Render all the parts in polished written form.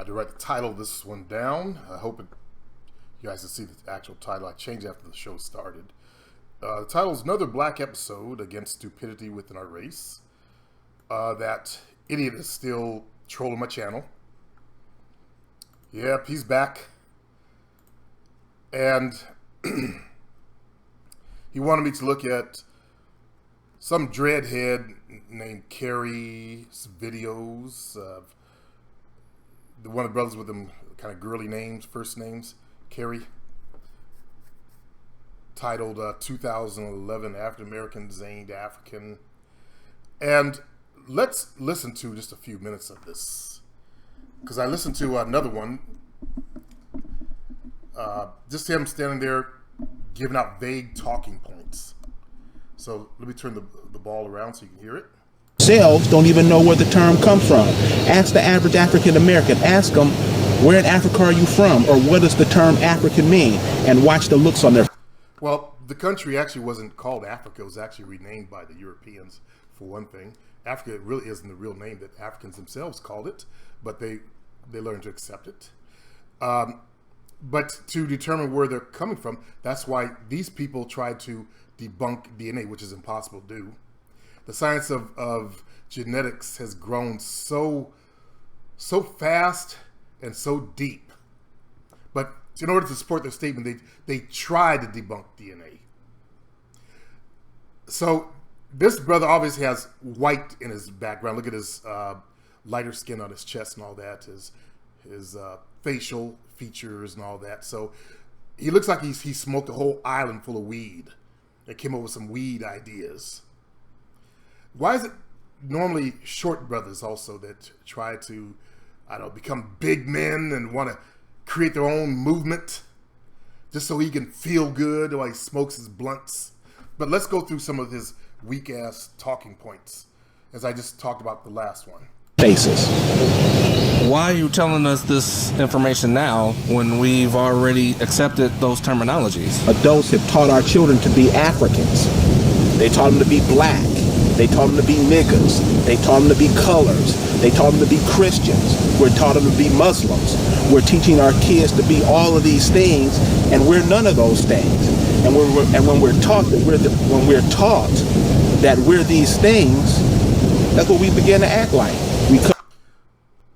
to write the title of this one down. I hope you guys can see the actual title. I changed after the show started. The title is Another Black Episode Against Stupidity Within Our Race. That idiot is still trolling my channel. Yep, he's back. And he wanted me to look at some dreadhead named Carrie's videos of one of the brothers with them kind of girly names, first names, Carrie, titled 2011 African Americans Aimed African. And let's listen to just a few minutes of this, because I listened to another one, just him standing there giving out vague talking points. So let me turn the ball around so you can hear it. Selves don't even know where the term comes from. Ask the average African American, ask them, where in Africa are you from, or what does the term African mean, and watch the looks on their... Well, the country actually wasn't called Africa. It was actually renamed by the Europeans, for one thing. Africa really isn't the real name that Africans themselves called it, but they learned to accept it. But to determine where they're coming from, that's why these people try to debunk DNA, which is impossible to do. The science of genetics has grown so fast and so deep. But in order to support their statement, they try to debunk DNA. So this brother obviously has white in his background. Look at his lighter skin on his chest and all that, his facial features and all that. So he looks like he smoked a whole island full of weed. They came up with some weed ideas. Why is it normally short brothers also that try to, I don't know, become big men and want to create their own movement just so he can feel good while he smokes his blunts? But let's go through some of his weak ass talking points, as I just talked about the last one. Faces. Why are you telling us this information now when we've already accepted those terminologies? Adults have taught our children to be Africans. They taught them to be black. They taught them to be niggas. They taught them to be colors. They taught them to be Christians. We're taught them to be Muslims. We're teaching our kids to be all of these things, and we're none of those things. And when we're taught that we're these things, that's what we begin to act like.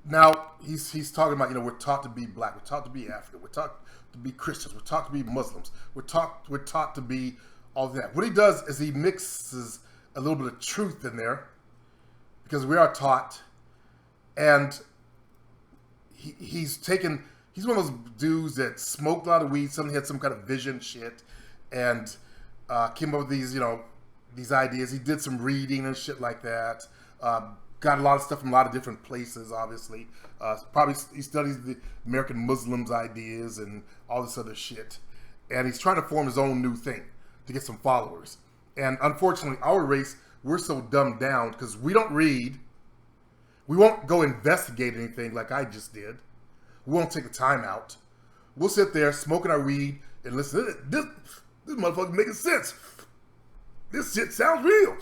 Now he's talking about, we're taught to be black, we're taught to be African, we're taught to be Christians, we're taught to be Muslims, we're taught to be all of that. What he does is he mixes a little bit of truth in there, because we are taught, and he's one of those dudes that smoked a lot of weed, suddenly had some kind of vision shit, and came up with these, these ideas. He did some reading and shit like that. Got a lot of stuff from a lot of different places, obviously. Probably he studies the American Muslims' ideas and all this other shit. And he's trying to form his own new thing to get some followers. And unfortunately, our race, we're so dumbed down because we don't read. We won't go investigate anything like I just did. We won't take the time out. We'll sit there smoking our weed and listen. This motherfucker's making sense. This shit sounds real.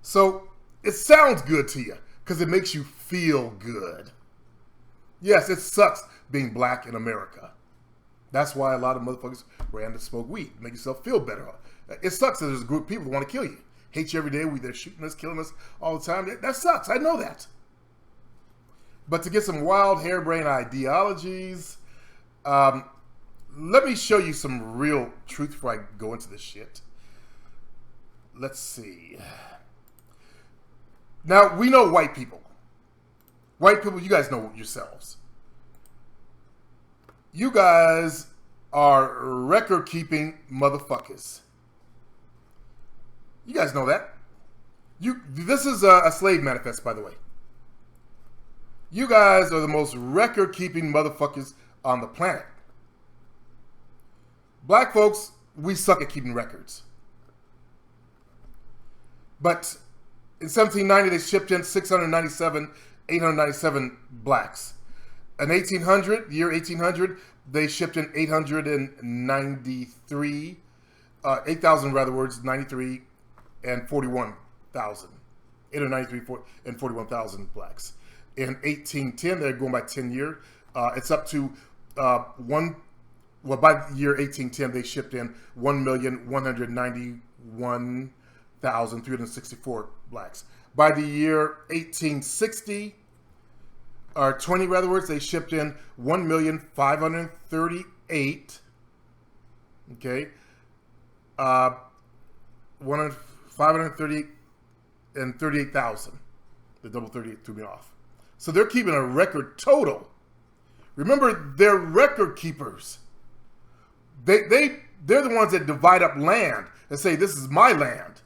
So it sounds good to you because it makes you feel good. Yes, it sucks being black in America. That's why a lot of motherfuckers ran to smoke weed, make yourself feel better. It sucks that there's a group of people that want to kill you. Hate you every day. They're shooting us, killing us all the time. That sucks. I know that. But to get some wild, harebrained ideologies, let me show you some real truth before I go into this shit. Let's see. Now, we know white people. White people, you guys know yourselves. You guys are record-keeping motherfuckers. You guys know that. This is a slave manifest, by the way. You guys are the most record-keeping motherfuckers on the planet. Black folks, we suck at keeping records. But in 1790, they shipped in 897 blacks. In year 1800, they shipped in 893, 8,000 rather words, 93 and 41,000. 893 and 41,000 blacks. in 1810. They're going by 10 years. It's up to well, by the year 1810, they shipped in 1,191,364 blacks. By the year 1860, or 20 rather words, they shipped in 1,538. Okay. 538 and 38,000. The double 38 threw me off. So they're keeping a record total. Remember, they're record keepers. They're the ones that divide up land and say, this is my land.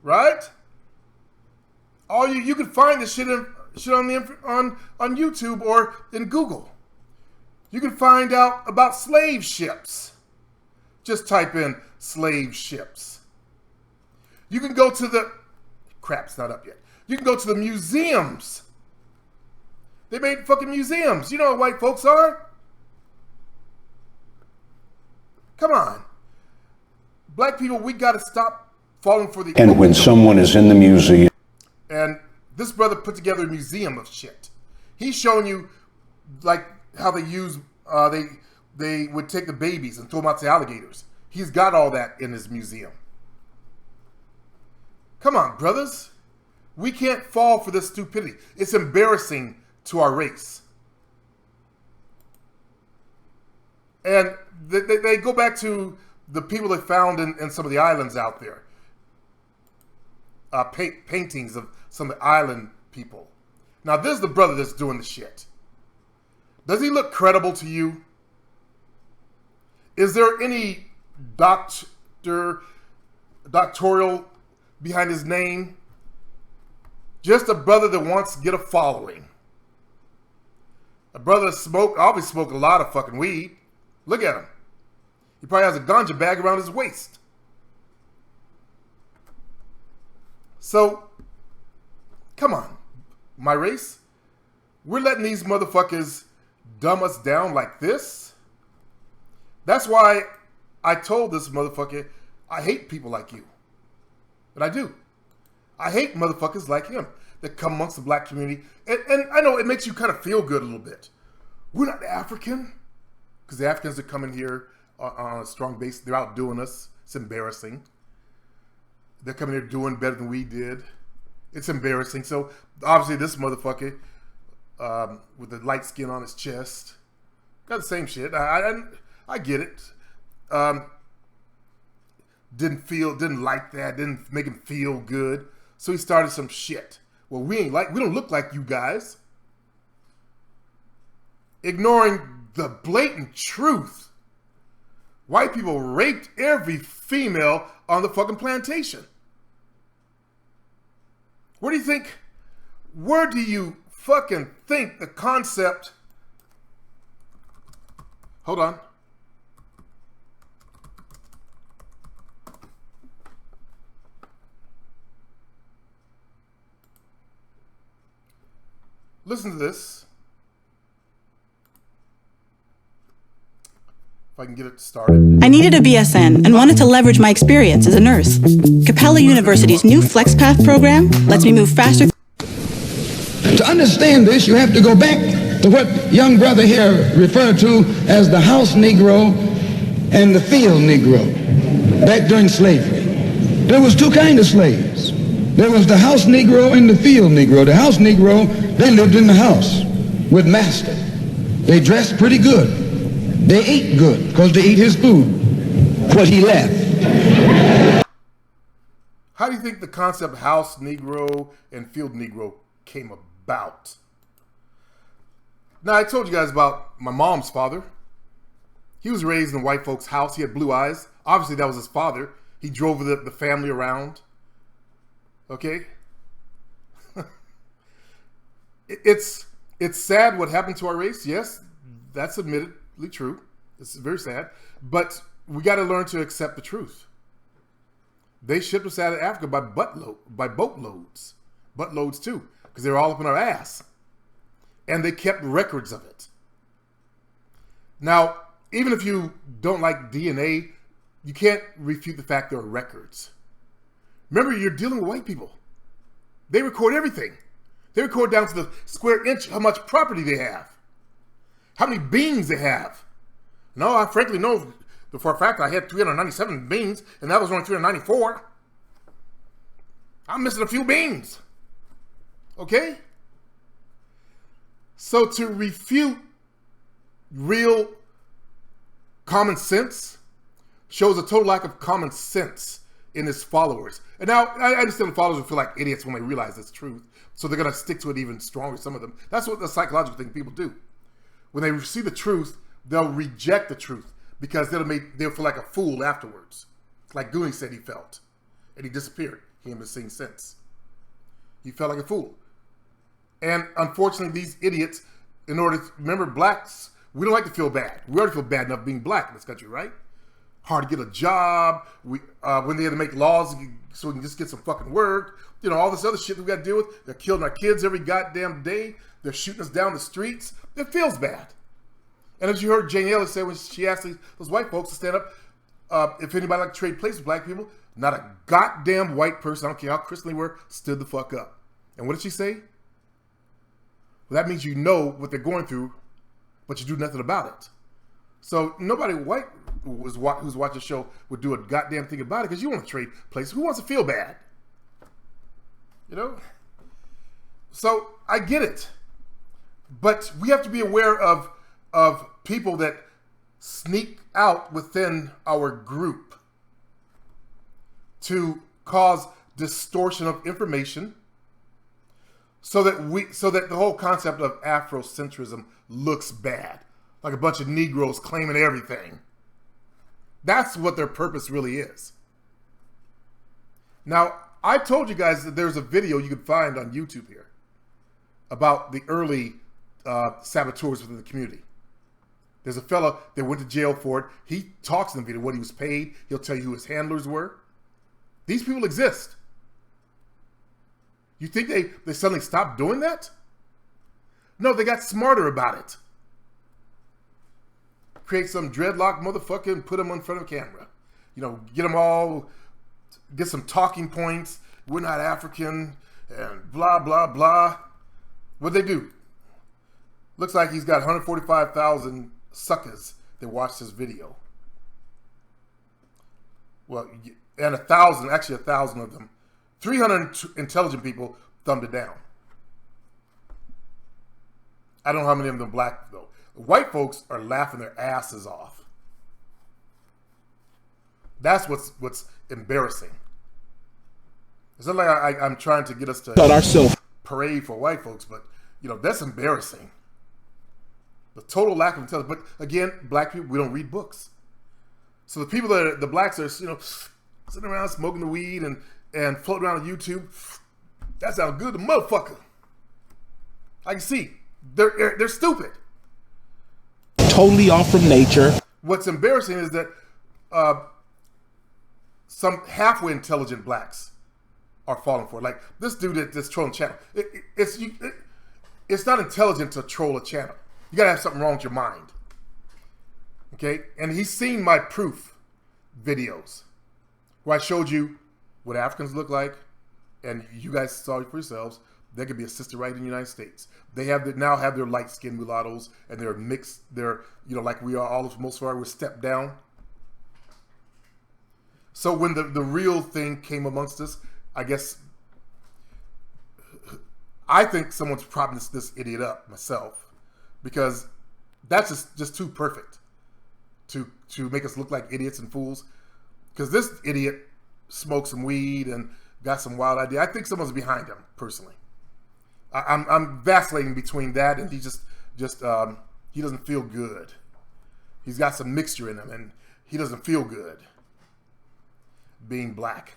Right? All you can find this shit on YouTube or in Google. You can find out about slave ships. Just type in slave ships. You can go to the... Crap's not up yet. You can go to the museums. They made fucking museums. You know what white folks are? Come on. Black people, we got to stop falling for the... And when someone is in the museum... And this brother put together a museum of shit. He's showing you, like, how they use... They would take the babies and throw them out to alligators. He's got all that in his museum. Come on, brothers. We can't fall for this stupidity. It's embarrassing to our race. And they go back to the people they found in some of the islands out there. Paintings of some of the island people. Now, this is the brother that's doing the shit. Does he look credible to you? Is there any doctoral behind his name? Just a brother that wants to get a following. A brother that obviously smoked a lot of fucking weed. Look at him. He probably has a ganja bag around his waist. So, come on, my race. We're letting these motherfuckers dumb us down like this. That's why I told this motherfucker, I hate people like you. And I do. I hate motherfuckers like him that come amongst the black community. And I know it makes you kind of feel good a little bit. We're not African. Because the Africans are coming here on a strong base. They're outdoing us. It's embarrassing. They're coming here doing better than we did. It's embarrassing. So obviously this motherfucker with the light skin on his chest got the same shit. I get it. Didn't like that. Didn't make him feel good. So he started some shit. Well, we don't look like you guys. Ignoring the blatant truth. White people raped every female on the fucking plantation. Where do you fucking think the concept... Hold on. Listen to this. If I can get it started. I needed a BSN and wanted to leverage my experience as a nurse. Capella University's new FlexPath program lets me move faster. To understand this, you have to go back to what young brother here referred to as the house Negro and the field Negro, back during slavery. There was two kinds of slaves. There was the house Negro and the field Negro. The house Negro, they lived in the house with master. They dressed pretty good. They ate good because they ate his food, what he left. How do you think the concept house Negro and field Negro came about? Now, I told you guys about my mom's father. He was raised in a white folks' house. He had blue eyes. Obviously, that was his father. He drove the family around. Okay? It's sad what happened to our race. Yes, that's admittedly true. It's very sad. But we got to learn to accept the truth. They shipped us out of Africa by boatloads. Buttloads too. Because they were all up in our ass. And they kept records of it. Now, even if you don't like DNA, you can't refute the fact there are records. Remember, you're dealing with white people. They record everything. They record down to the square inch how much property they have, how many beans they have. No, I frankly know for a fact I had 397 beans, and that was only 394. I'm missing a few beans. Okay? So to refute real common sense shows a total lack of common sense in his followers. And now, I understand the followers will feel like idiots when they realize it's truth, so they're going to stick to it even stronger, some of them. That's what the psychological thing people do. When they see the truth, they'll reject the truth because they'll feel like a fool afterwards. Like Goonie said he felt. And he disappeared. He ain't been seen since. He felt like a fool. And unfortunately, these idiots, in order to, remember, blacks, we don't like to feel bad. We already feel bad enough being black in this country, right? Hard to get a job. When they had to make laws so we can just get some fucking work. You know, all this other shit we got to deal with. They're killing our kids every goddamn day. They're shooting us down the streets. It feels bad. And as you heard Jane Ellis say when she asked those white folks to stand up, if anybody like to trade places with black people, not a goddamn white person, I don't care how Christian they were, stood the fuck up. And what did she say? Well, that means you know what they're going through, but you do nothing about it. So nobody white who's watching the show would do a goddamn thing about it because you want to trade places. Who wants to feel bad? You know? So I get it. But we have to be aware of people that sneak out within our group to cause distortion of information so that the whole concept of Afrocentrism looks bad. Like a bunch of Negroes claiming everything. That's what their purpose really is. Now, I told you guys that there's a video you can find on YouTube here about the early saboteurs within the community. There's a fella that went to jail for it. He talks in the video what he was paid. He'll tell you who his handlers were. These people exist. You think they suddenly stopped doing that? No, they got smarter about it. Create some dreadlock motherfucker and put them in front of the camera. You know, get them all, get some talking points. We're not African and blah, blah, blah. What'd they do? Looks like he's got 145,000 suckers that watched his video. Well, and 1,000 of them, 300 intelligent people thumbed it down. I don't know how many of them are black, though. White folks are laughing their asses off. That's what's embarrassing. It's not like I'm trying to get us to parade for white folks, but, you know, that's embarrassing. The total lack of intelligence. But, again, black people, we don't read books. So the people that are, the blacks are, you know, sitting around smoking the weed and floating around on YouTube. That sounds good to motherfucker. I can see. They're stupid. Totally off from nature. What's embarrassing is that some halfway intelligent blacks are falling for it. Like this dude that's trolling the channel. It's not intelligent to troll a channel. You gotta have something wrong with your mind. Okay? And he's seen my proof videos where I showed you what Africans look like, and you guys saw it for yourselves. They could be assisted right in the United States. They now have their light-skinned mulattoes, and they're mixed. They're, you know, like we are, most of our, we're stepped down. So when the real thing came amongst us, I guess, I think someone's propping this idiot up, myself, because that's just too perfect to make us look like idiots and fools. Because this idiot smoked some weed and got some wild idea. I think someone's behind him, personally. I'm vacillating between that and he he doesn't feel good. He's got some mixture in him and he doesn't feel good being black.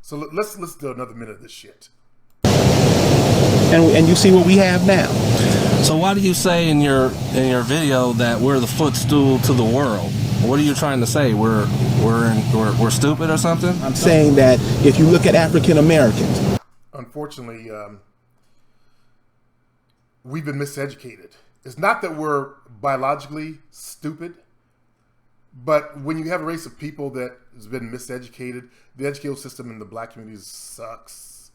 So let's do another minute of this shit. And you see what we have now. So why do you say in your video that we're the footstool to the world? What are you trying to say? We're stupid or something? I'm saying that if you look at African Americans, unfortunately, we've been miseducated. It's not that we're biologically stupid, but when you have a race of people that has been miseducated, the educational system in the black community sucks.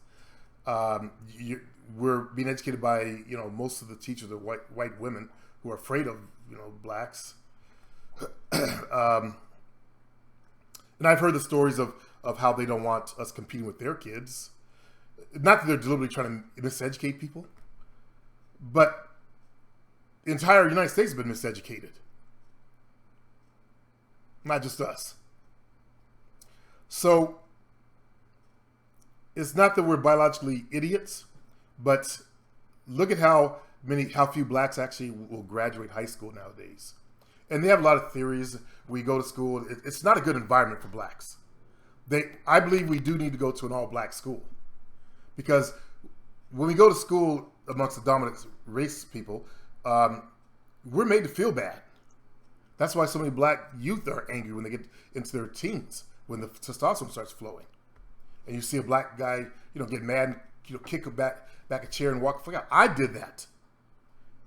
we're being educated by, you know, most of the teachers are white women who are afraid of, you know, blacks. And I've heard the stories of how they don't want us competing with their kids. Not that they're deliberately trying to miseducate people, but the entire United States has been miseducated. Not just us. So it's not that we're biologically idiots, but look at how few blacks actually will graduate high school nowadays. And they have a lot of theories. We go to school. It's not a good environment for blacks. I believe we do need to go to an all-black school, because when we go to school amongst the dominant race people, we're made to feel bad. That's why so many black youth are angry when they get into their teens, when the testosterone starts flowing. And you see a black guy, you know, get mad and, you know, kick back a chair and walk the fuck out. I did that.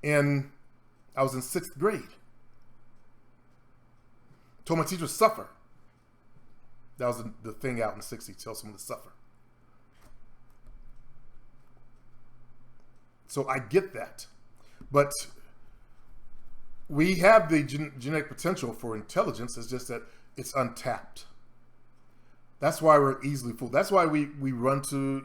And I was in 6th grade. Told my teacher to suffer. That was the thing out in the 60s, tell someone to suffer. So I get that. But we have the genetic potential for intelligence. It's just that it's untapped. That's why we're easily fooled. That's why we ran to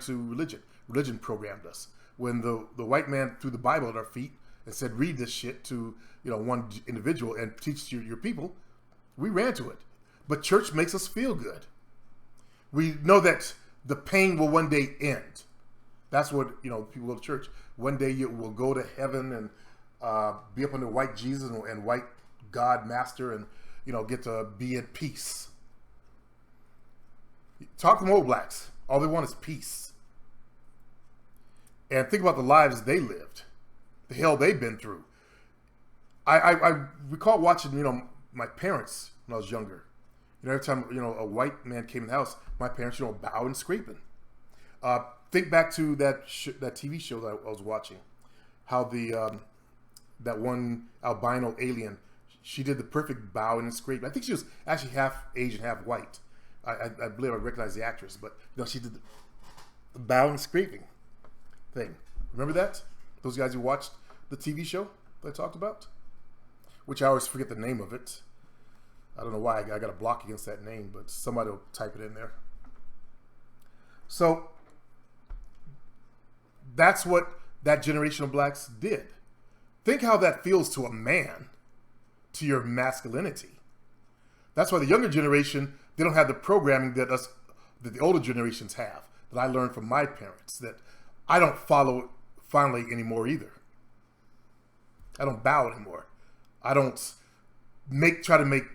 religion. Religion programmed us. When the white man threw the Bible at our feet and said, read this shit to, you know, one individual and teach your people, we ran to it. But church makes us feel good. We know that the pain will one day end. That's what, you know, people go to church. One day you will go to heaven and be up under white Jesus and white God Master, and, you know, get to be at peace. Talk to old blacks. All they want is peace. And think about the lives they lived, the hell they've been through. I recall watching, you know, my parents when I was younger. You know, every time, you know, a white man came in the house, my parents, you know, bowing and scraping. Think back to that TV show that I was watching, how that one albino alien, she did the perfect bowing and scraping. I think she was actually half Asian, half white. I believe I recognize the actress, but, you know, she did the bowing and scraping thing. Remember that? Those guys who watched the TV show that I talked about? Which I always forget the name of it. I don't know why I got a block against that name, but somebody will type it in there. So that's what that generation of blacks did. Think how that feels to a man, to your masculinity. That's why the younger generation, they don't have the programming that the older generations have, that I learned from my parents, that I don't follow finally anymore either. I don't bow anymore. I don't try to make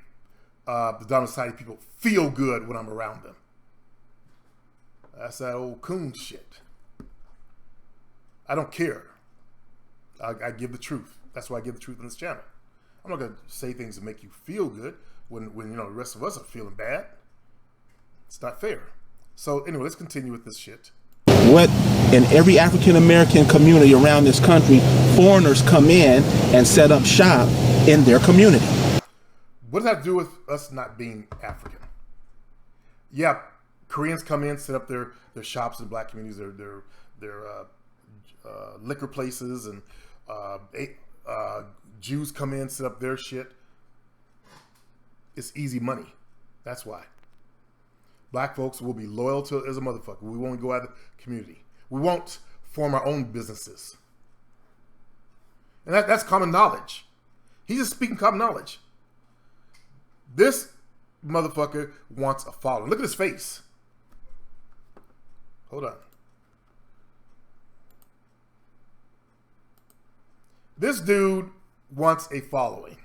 the dominant society people feel good when I'm around them. That's that old coon shit. I don't care. I give the truth. That's why I give the truth on this channel. I'm not going to say things that make you feel good when you know the rest of us are feeling bad. It's not fair. So anyway, let's continue with this shit. What in every African American community around this country, foreigners come in and set up shop in their community. What does that have to do with us not being African? Yeah, Koreans come in, set up their shops in black communities, their liquor places, and Jews come in, set up their shit. It's easy money. That's why. Black folks will be loyal to it as a motherfucker. We won't go out of the community. We won't form our own businesses. And that's common knowledge. He's just speaking common knowledge. This motherfucker wants a following. Look at his face. Hold on. This dude wants a following.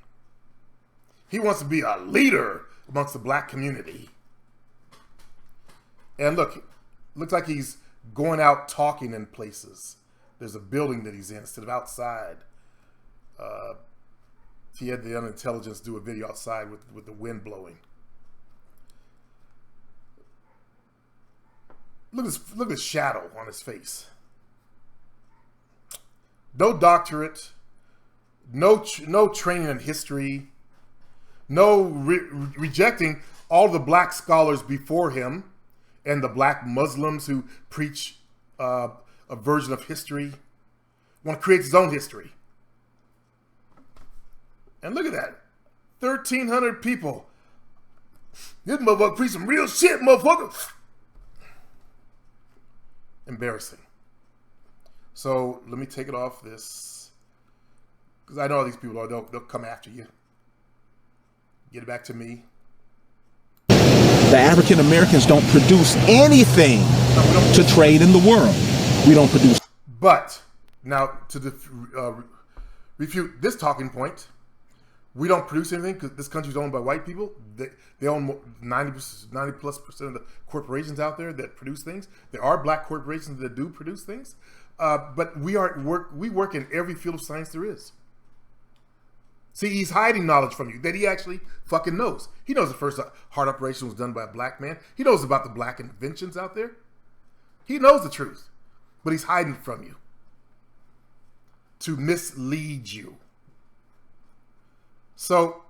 He wants to be a leader amongst the black community. And look, looks like he's going out talking in places. There's a building that he's in instead of outside. He had the unintelligence do a video outside with the wind blowing. Look at the shadow on his face. No doctorate, no training in history, no rejecting all the black scholars before him and the black Muslims who preach a version of history, want to create his own history. And look at that. 1,300 people. This motherfucker preach some real shit, motherfucker. Embarrassing. So let me take it off this. Because I know all these people are, they'll come after you. Get it back to me. The African Americans don't produce anything to trade in the world. We don't produce. But now to refute this talking point, we don't produce anything because this country's owned by white people. They own 90+% of the corporations out there that produce things. There are black corporations that do produce things, but we work in every field of science there is. See, he's hiding knowledge from you that he actually fucking knows. He knows the first heart operation was done by a black man. He knows about the black inventions out there. He knows the truth, but he's hiding from you to mislead you. So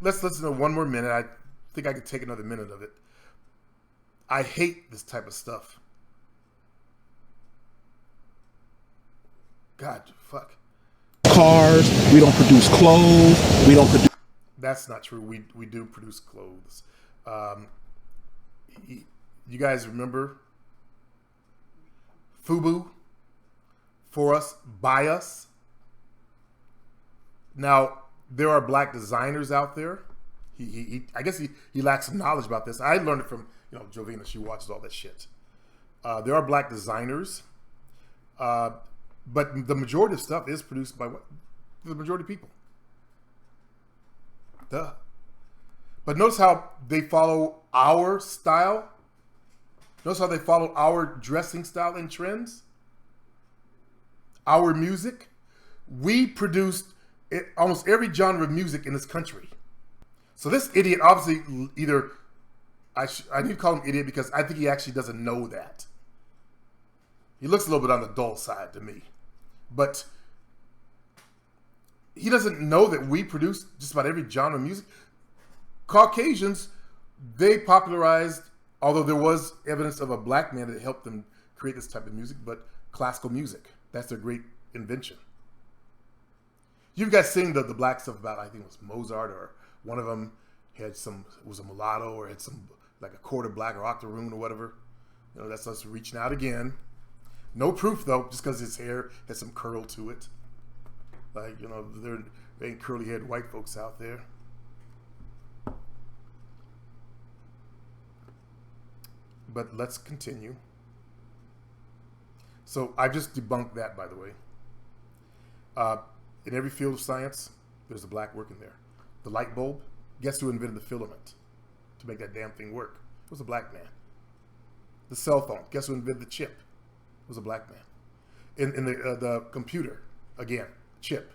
let's listen to one more minute. I think I could take another minute of it. I hate this type of stuff. God, fuck. Cars, we don't produce clothes, we don't produce. That's not true. We do produce clothes. You guys remember FUBU? For us, by us. Now, there are black designers out there. I guess he lacks some knowledge about this. I learned it from Jovina. She watches all that shit. There are black designers, but the majority of stuff is produced by the majority of people. Duh. But notice how they follow our style. Notice how they follow our dressing style and trends. Our music. We produced almost every genre of music in this country. So this idiot obviously either, I need to call him idiot because I think he actually doesn't know that. He looks a little bit on the dull side to me. But he doesn't know that we produce just about every genre of music. Caucasians, they popularized, although there was evidence of a black man that helped them create this type of music, but classical music. That's their great invention. You guys sing the black stuff about, I think it was Mozart, or one of them was a mulatto, or had some, like a quarter black or octoroon or whatever. That's us reaching out again. No proof though, just because his hair has some curl to it. Like, there ain't curly haired white folks out there. But let's continue. So I just debunked that, by the way. In every field of science, there's a black working there. The light bulb, guess who invented the filament to make that damn thing work? It was a black man. The cell phone, guess who invented the chip? It was a black man. In the computer, again, chip,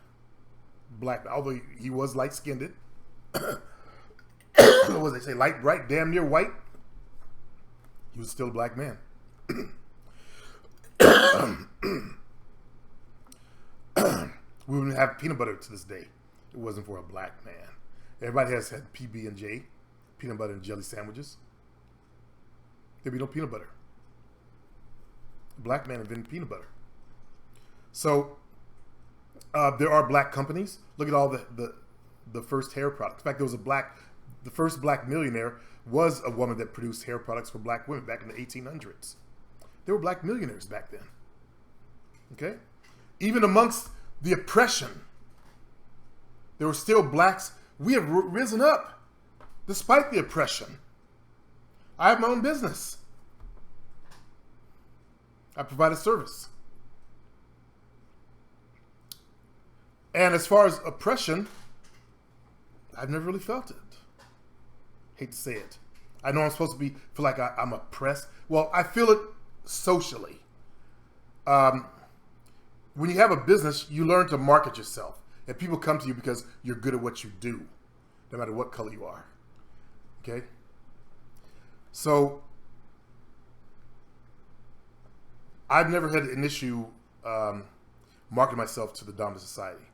black man. Although he was light-skinned. What was they say? Light, bright, damn near white. He was still a black man. We wouldn't have peanut butter to this day. It wasn't for a black man. Everybody has had PB&J, peanut butter and jelly sandwiches. There'd be no peanut butter. A black man invented peanut butter. So there are black companies. Look at all the first hair products. In fact, there was the first black millionaire was a woman that produced hair products for black women back in the 1800s. There were black millionaires back then. Okay? Even amongst the oppression, there were still blacks. We have risen up despite the oppression. I have my own business. I provide a service. And as far as oppression, I've never really felt it. Hate to say it. I know I'm supposed to feel like I'm oppressed. Well, I feel it socially. When you have a business, you learn to market yourself. And people come to you because you're good at what you do, no matter what color you are. Okay? So, I've never had an issue marketing myself to the dominant society.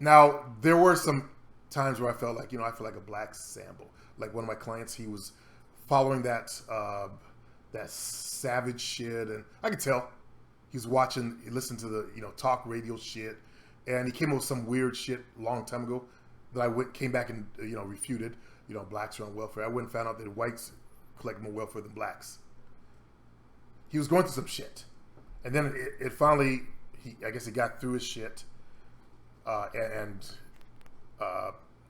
Now, there were some times where I felt like, I feel like a black sample. Like one of my clients, he was following that that savage shit, and I could tell he listened to the talk radio shit, and he came up with some weird shit a long time ago that came back and refuted. Blacks are on welfare. I went and found out that whites collect more welfare than blacks. He was going through some shit, and then it finally, I guess he got through his shit, and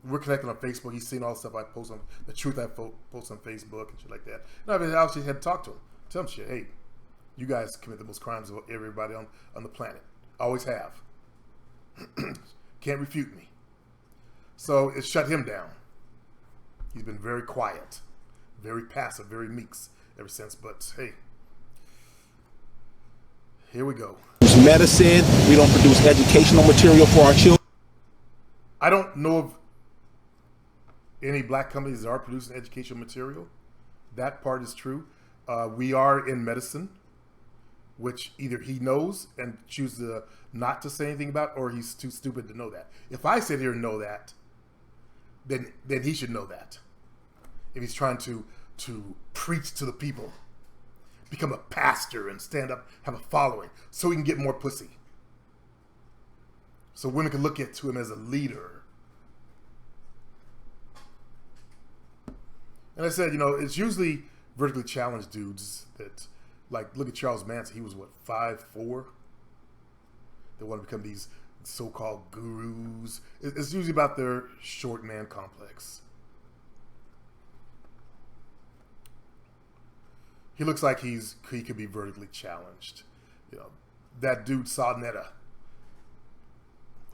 we're connected on Facebook. He's seen all the stuff I post on the truth I post on Facebook and shit like that. And I obviously had to talk to him, tell him shit. Hey, you guys commit the most crimes of everybody on the planet. Always have. Can't refute me. So it shut him down. He's been very quiet, very passive, very meek ever since. But hey, here we go. Medicine. We don't produce educational material for our children. I don't know of any black companies that are producing educational material. That part is true. We are in medicine, which either he knows and chooses not to say anything about, or he's too stupid to know that. If I sit here and know that, then he should know that. If he's trying to preach to the people, become a pastor and stand up, have a following, so he can get more pussy. So women can look to him as a leader. And I said, it's usually vertically challenged dudes that, like, look at Charles Manson. He was, 5'4"? They want to become these so-called gurus. It's usually about their short man complex. He looks like he could be vertically challenged. That dude Sa Neter.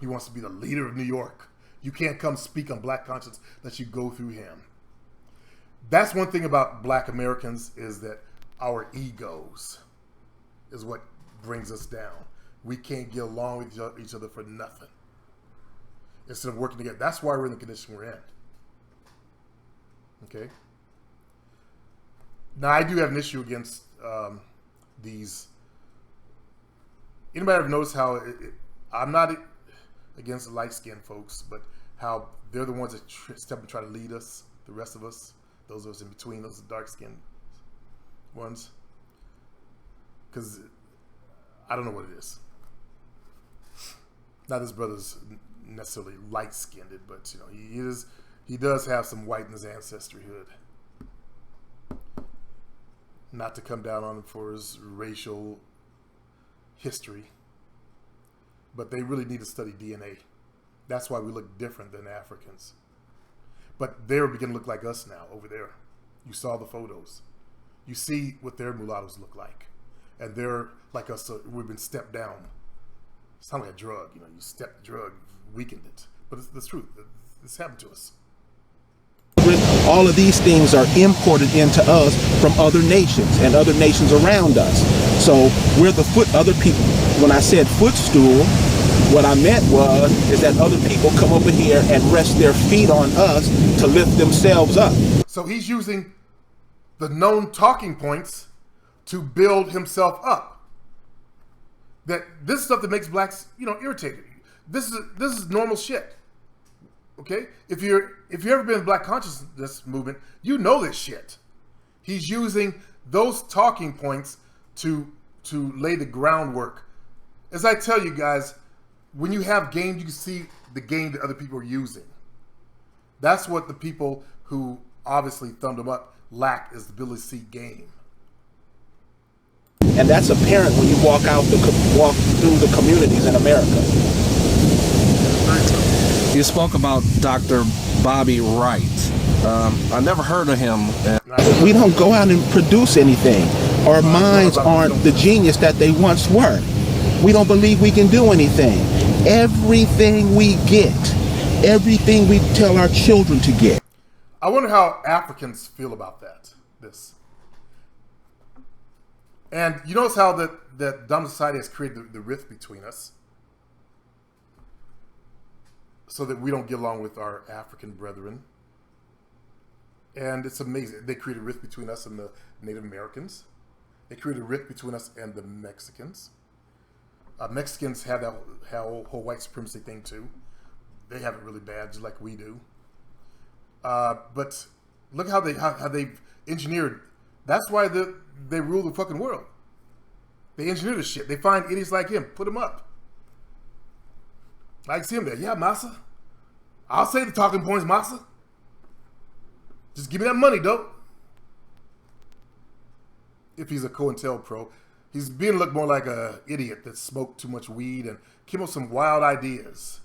He wants to be the leader of New York. You can't come speak on black conscience unless you go through him. That's one thing about black Americans, is that our egos is what brings us down. We can't get along with each other for nothing. Instead of working together. That's why we're in the condition we're in. Okay? Now, I do have an issue against these. Anybody ever notice how I'm not against the light-skinned folks, but how they're the ones that step and try to lead us, the rest of us, those of us in between, those dark-skinned ones? Because I don't know what it is. Not this brother's necessarily light-skinned, but he does have some white in his ancestryhood. Not to come down on him for his racial history, but they really need to study DNA. That's why we look different than Africans. But they're beginning to look like us now over there. You saw the photos. You see what their mulattoes look like. And they're like us, we've been stepped down. It's not like a drug, you step the drug, weakened it. But it's the truth. This happened to us. All of these things are imported into us from other nations and other nations around us. So we're other people. When I said footstool, what I meant is that other people come over here and rest their feet on us to lift themselves up. So he's using the known talking points to build himself up. That this is stuff that makes blacks, irritated. This is normal shit. Okay? If you've ever been in the black consciousness movement, you know this shit. He's using those talking points to lay the groundwork. As I tell you guys, when you have game, you can see the game that other people are using. That's what the people who obviously thumbed him up lack, is the ability to see game. And that's apparent when you walk through the communities in America. You spoke about Dr. Bobby Wright. I never heard of him. We don't go out and produce anything. Our minds aren't the genius that they once were. We don't believe we can do anything. Everything we get, everything we tell our children to get. I wonder how Africans feel about this. And you notice how that dumb society has created the rift between us, so that we don't get along with our African brethren. And it's amazing. They created a rift between us and the Native Americans. They created a rift between us and the Mexicans. Mexicans have that whole white supremacy thing too. They have it really bad, just like we do. But look how they've engineered That's why they rule the fucking world. They engineer this shit. They find idiots like him, put him up. I can see him there. Yeah, Massa. I'll say the talking points, Massa. Just give me that money, dope. If he's a COINTELPRO, he's being looked more like a idiot that smoked too much weed and came up with some wild ideas.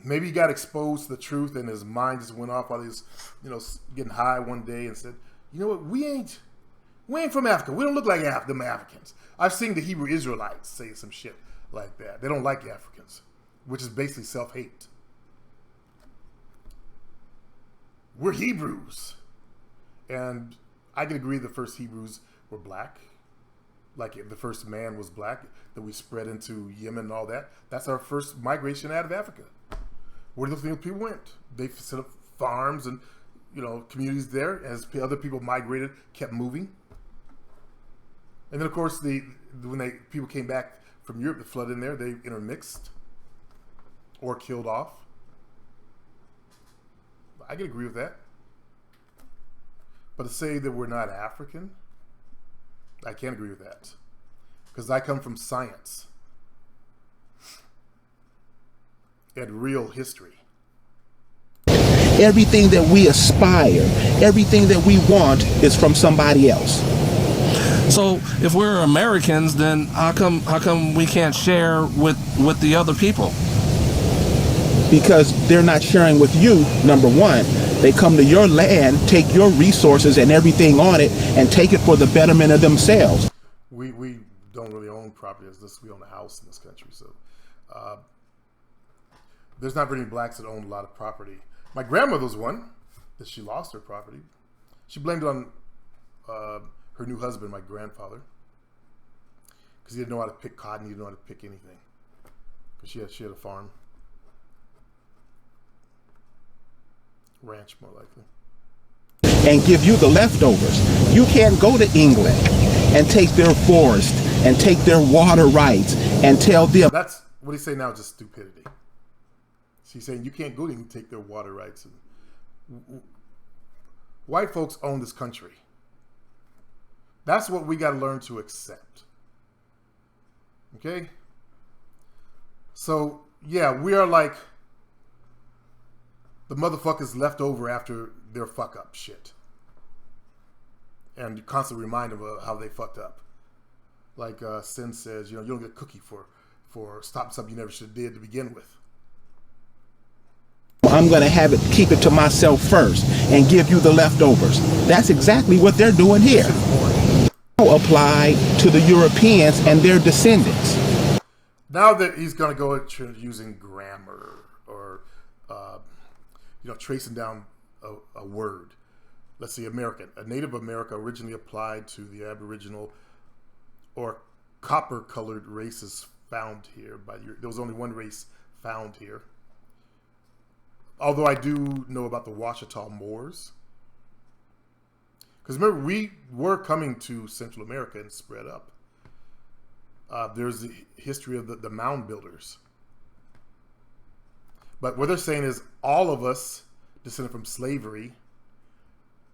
Maybe he got exposed to the truth and his mind just went off while he was, getting high one day and said, you know what, we ain't from Africa. We don't look like them Africans. I've seen the Hebrew Israelites say some shit like that. They don't like Africans, which is basically self-hate. We're Hebrews. And I can agree the first Hebrews were black. Like the first man was black, that we spread into Yemen and all that. That's our first migration out of Africa. Where do those people went? They set up farms and, communities there as other people migrated, kept moving. And then, of course, when people came back from Europe, the flood in there, they intermixed or killed off. I can agree with that. But to say that we're not African, I can't agree with that. Because I come from science and real history. Everything that we aspire, everything that we want is from somebody else. So if we're Americans, then how come we can't share with the other people? Because they're not sharing with you, number one. They come to your land, take your resources and everything on it, and take it for the betterment of themselves. We don't really own property as this. We own a house in this country. So there's not very many blacks that own a lot of property. My grandmother's one, that she lost her property. She blamed it on her new husband, my grandfather, because he didn't know how to pick cotton. He didn't know how to pick anything. Because she had a farm. Ranch, more likely. And give you the leftovers. You can't go to England and take their forest and take their water rights and tell them. That's what he's saying now, just stupidity. He's saying you can't go to England and take their water rights. White folks own this country. That's what we got to learn to accept. Okay? So, yeah, we are like the motherfuckers left over after their fuck up shit. And you constantly remind them of how they fucked up. Like Sin says, you don't get a cookie for stopping something you never should have did to begin with. I'm going to keep it to myself first and give you the leftovers. That's exactly what they're doing here. Apply to the Europeans and their descendants. Now that he's going to go using grammar or tracing down a word. Let's see, American. A Native America originally applied to the Aboriginal or copper-colored races found here. There was only one race found here. Although I do know about the Ouachita Moors. Because remember, we were coming to Central America and spread up. There's the history of the mound builders. But what they're saying is all of us descended from slavery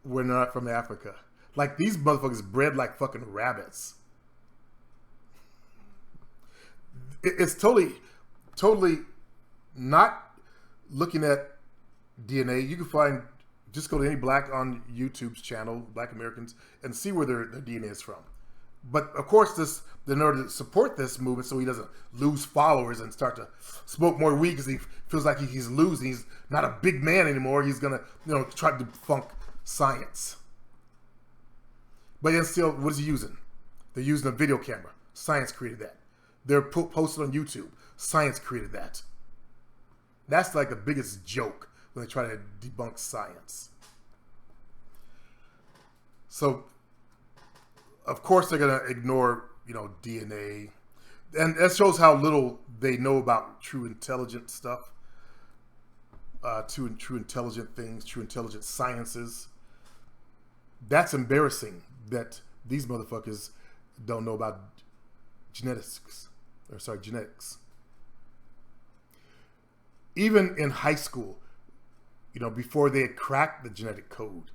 were not from Africa. Like these motherfuckers bred like fucking rabbits. It's totally not looking at DNA. You can just go to any black on YouTube's channel, Black Americans, and see where their DNA is from. But of course, in order to support this movement, so he doesn't lose followers and start to smoke more weed because he feels like he's losing. He's not a big man anymore. He's gonna, try to debunk science. But then still, what is he using? They're using a video camera. Science created that. They're posted on YouTube. Science created that. That's like the biggest joke when they try to debunk science. So, of course, they're gonna ignore, DNA, and that shows how little they know about true intelligent stuff, true intelligent things, true intelligent sciences. That's embarrassing that these motherfuckers don't know about genetics. Even in high school, before they had cracked the genetic code,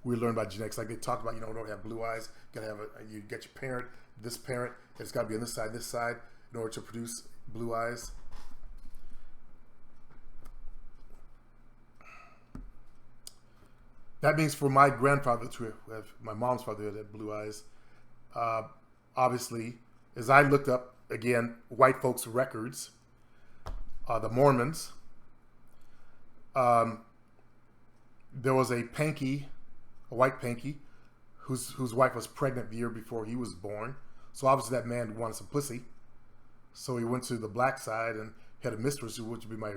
we learned about genetics. Like they talked about, don't have blue eyes. You gotta have you get your parent. This parent has got to be on this side, in order to produce blue eyes. That means for my grandfather to have, my mom's father that had blue eyes, obviously, as I looked up, again, white folks' records, the Mormons, there was a white Panky, whose wife was pregnant the year before he was born. So obviously that man wanted some pussy. So he went to the black side and had a mistress, which would be my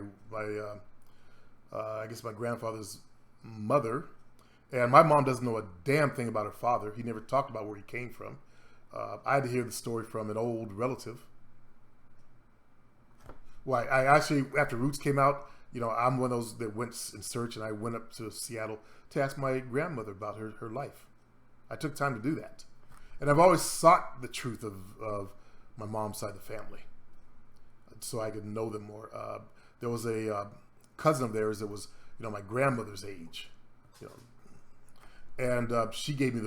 I guess my grandfather's mother. And my mom doesn't know a damn thing about her father. He never talked about where he came from. I had to hear the story from an old relative. Well, I actually, after Roots came out, I'm one of those that went in search, and I went up to Seattle to ask my grandmother about her life. I took time to do that. And I've always sought the truth of my mom's side of the family, so I could know them more. There was a cousin of theirs that was, my grandmother's age, and she gave me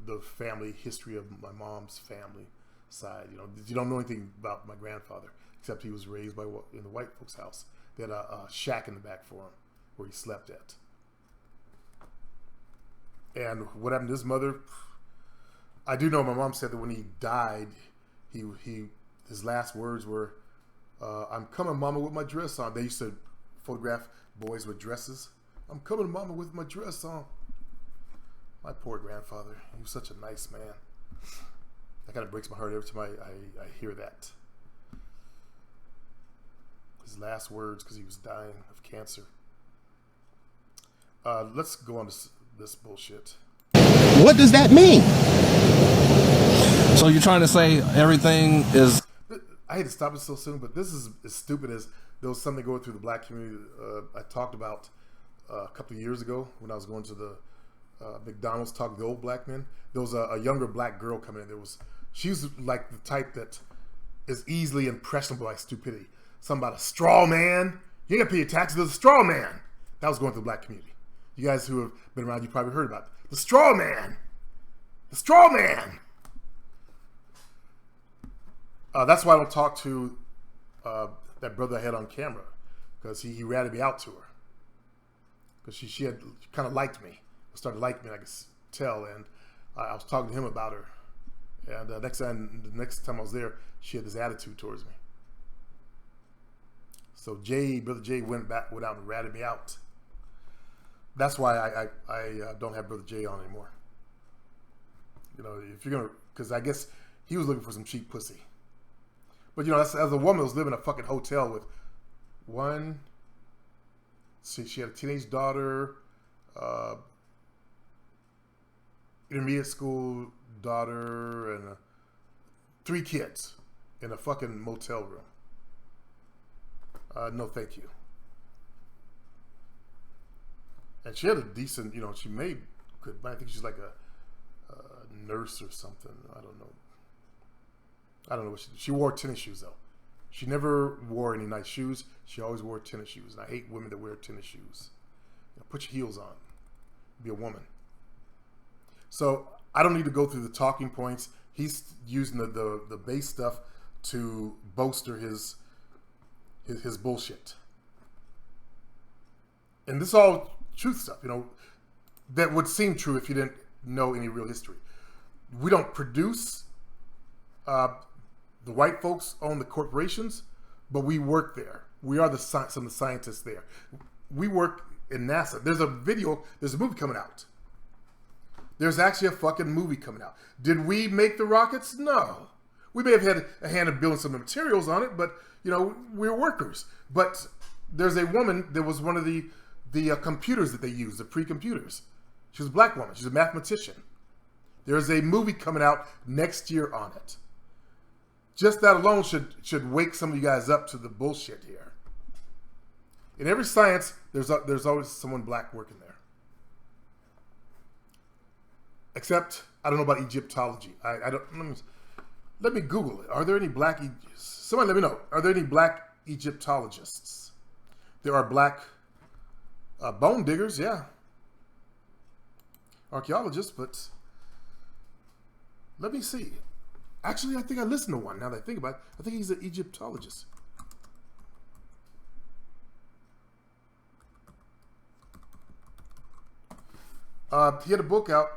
the family history of my mom's family side. You don't know anything about my grandfather except he was raised in the white folks' house. They had a shack in the back for him where he slept at. And what happened to his mother? I do know my mom said that when he died, his last words were, "I'm coming, Mama, with my dress on." They used to photograph boys with dresses. "I'm coming, Mama, with my dress on." My poor grandfather. He was such a nice man. That kind of breaks my heart every time I hear that. His last words, because he was dying of cancer. Let's go on to this bullshit. What does that mean? So you're trying to say everything is... I hate to stop it so soon, but this is as stupid as there was something going through the black community I talked about a couple of years ago when I was going to the McDonald's talking to the old black men. There was a younger black girl coming in. She was like the type that is easily impressionable by stupidity. Something about a straw man. You ain't gotta pay your taxes. There's a straw man. That was going through the black community. You guys who have been around, you probably heard about it. The straw man. The straw man. That's why I don't talk to that brother I had on camera, because he ratted me out to her. Because she had kind of liked me. Started liking me, I could tell, and I was talking to him about her. And the next time I was there, she had this attitude towards me. So Brother Jay went out and ratted me out. That's why I don't have Brother Jay on anymore. If you're gonna, because I guess he was looking for some cheap pussy. But as a woman that was living in a fucking hotel with she had a teenage daughter, intermediate school daughter, and 3 kids in a fucking motel room. No, thank you. And she had a decent, she made good money. I think she's like a nurse or something. I don't know what she did. She wore tennis shoes though. She never wore any nice shoes. She always wore tennis shoes. And I hate women that wear tennis shoes. Put your heels on. Be a woman. So I don't need to go through the talking points. He's using the base stuff to bolster his bullshit. And this is all truth stuff, that would seem true if you didn't know any real history. We don't produce. The white folks own the corporations, but we work there. We are some of the scientists there. We work in NASA. There's a movie coming out. There's actually a fucking movie coming out. Did we make the rockets? No. We may have had a hand in building some materials on it, but, we're workers. But there's a woman that was one of the computers that they used, the pre-computers. She was a black woman. She's a mathematician. There's a movie coming out next year on it. Just that alone should wake some of you guys up to the bullshit here. In every science, there's always someone black working there. Except, I don't know about Egyptology. I don't. Let me Google it. Are there any black? Somebody let me know. Are there any black Egyptologists? There are black Bone diggers, yeah. Archaeologists, but let me see. Actually, I think I listened to one now that I think about it. I think he's an Egyptologist. He had a book out